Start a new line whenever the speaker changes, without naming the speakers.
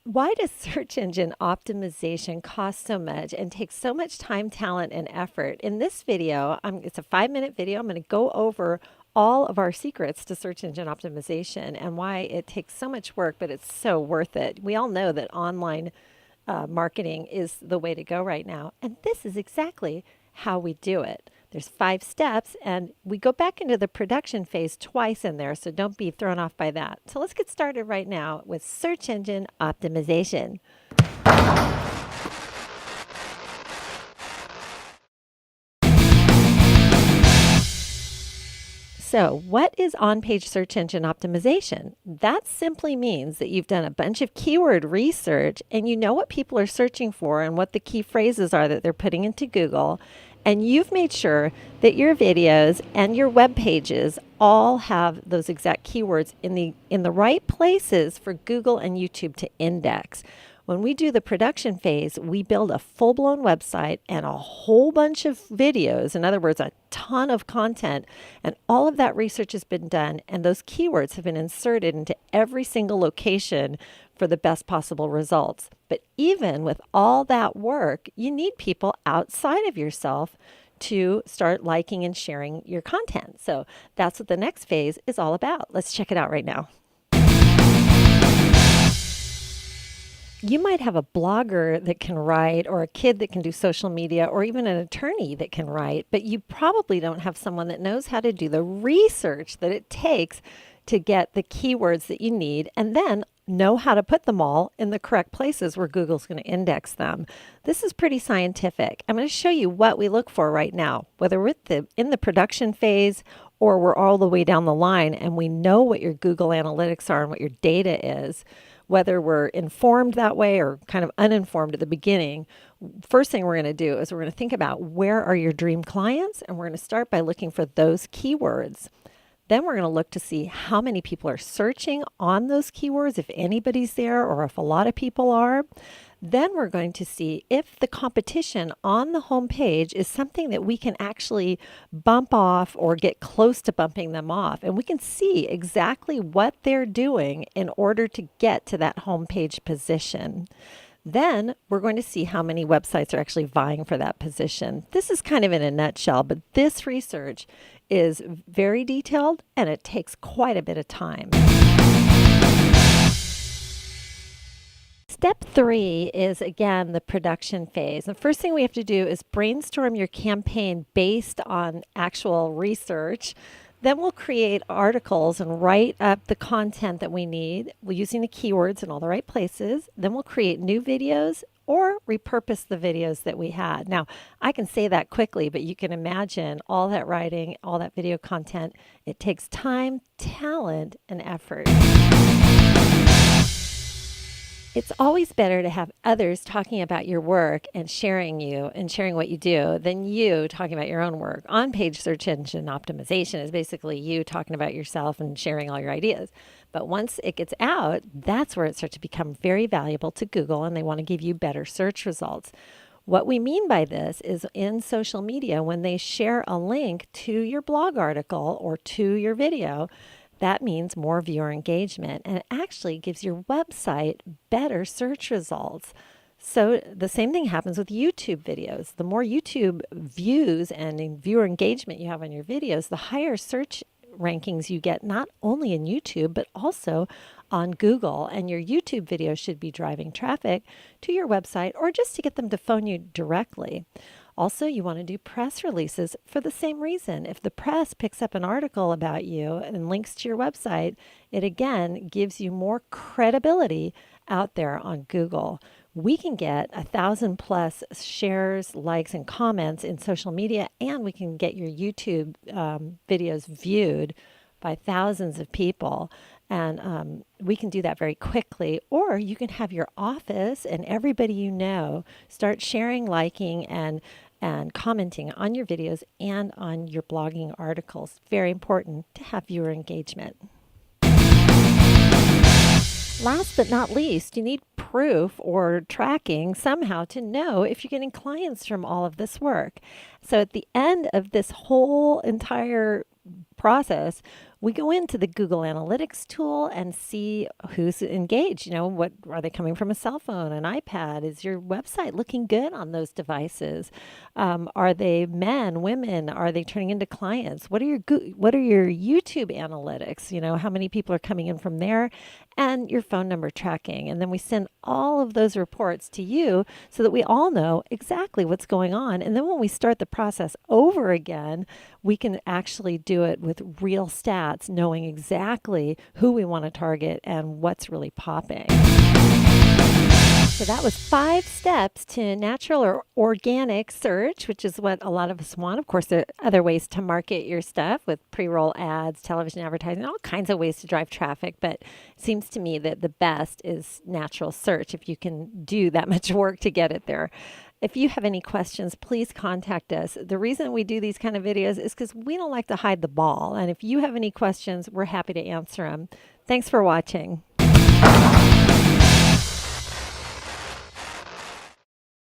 Why does search engine optimization cost so much and take so much time, talent, and effort? In this video, it's a 5-minute video. I'm going to go over all of our secrets to search engine optimization and why it takes so much work, but it's so worth it. We all know that online marketing is the way to go right now. And this is exactly how we do it. There's 5 steps, and we go back into the production phase twice in there, so don't be thrown off by that. So let's get started right now with search engine optimization. So, what is on page search engine optimization? That simply means that you've done a bunch of keyword research and you know what people are searching for and what the key phrases are that they're putting into Google. And you've made sure that your videos and your web pages all have those exact keywords in the right places for Google and YouTube to index. When we do the production phase, we build a full-blown website and a whole bunch of videos. In other words, a ton of content. And all of that research has been done, and those keywords have been inserted into every single location for the best possible results. But even with all that work, you need people outside of yourself to start liking and sharing your content. So that's what the next phase is all about. Let's check it out right now. You might have a blogger that can write, or a kid that can do social media, or even an attorney that can write, but you probably don't have someone that knows how to do the research that it takes to get the keywords that you need and then know how to put them all in the correct places where Google's going to index them. This is pretty scientific. I'm going to show you what we look for right now, whether we're in the production phase or we're all the way down the line and we know what your Google Analytics are and what your data is. Whether we're informed that way or kind of uninformed at the beginning, first thing we're going to do is we're going to think about where are your dream clients, and we're going to start by looking for those keywords. Then we're going to look to see how many people are searching on those keywords, if anybody's there or if a lot of people are. Then we're going to see if the competition on the home page is something that we can actually bump off or get close to bumping them off. And we can see exactly what they're doing in order to get to that home page position. Then we're going to see how many websites are actually vying for that position. This is kind of in a nutshell, but this research is very detailed and it takes quite a bit of time. Step 3 is, again, the production phase. The first thing we have to do is brainstorm your campaign based on actual research. Then we'll create articles and write up the content that we need. We're using the keywords in all the right places. Then we'll create new videos or repurpose the videos that we had. Now, I can say that quickly, but you can imagine all that writing, all that video content. It takes time, talent, and effort. It's always better to have others talking about your work and sharing what you do than you talking about your own work. On-page search engine optimization is basically you talking about yourself and sharing all your ideas. But once it gets out, that's where it starts to become very valuable to Google, and they want to give you better search results. What we mean by this is in social media, when they share a link to your blog article or to your video, that means more viewer engagement, and it actually gives your website better search results. So the same thing happens with YouTube videos. The more YouTube views and viewer engagement you have on your videos, the higher search rankings you get, not only in YouTube, but also on Google. And your YouTube videos should be driving traffic to your website or just to get them to phone you directly. Also, you want to do press releases for the same reason. If the press picks up an article about you and links to your website, it again gives you more credibility out there on Google. We can get 1,000 plus shares, likes, and comments in social media, and we can get your YouTube videos viewed by thousands of people. And we can do that very quickly. Or you can have your office and everybody you know start sharing, liking, and commenting on your videos and on your blogging articles. Very important to have viewer engagement. Last but not least, you need proof or tracking somehow to know if you're getting clients from all of this work. So at the end of this whole entire process, we go into the Google Analytics tool and see who's engaged. What are they coming from, a cell phone, an iPad? Is your website looking good on those devices? Are they men, women? Are they turning into clients? What are your YouTube analytics? How many people are coming in from there, and your phone number tracking. And then we send all of those reports to you so that we all know exactly what's going on. And then when we start the process over again, we can actually do it with real stats, knowing exactly who we want to target and what's really popping. So that was 5 steps to natural or organic search, which is what a lot of us want. Of course, there are other ways to market your stuff with pre-roll ads, television advertising, all kinds of ways to drive traffic. But it seems to me that the best is natural search if you can do that much work to get it there. If you have any questions, please contact us. The reason we do these kind of videos is because we don't like to hide the ball. And if you have any questions, we're happy to answer them. Thanks for watching.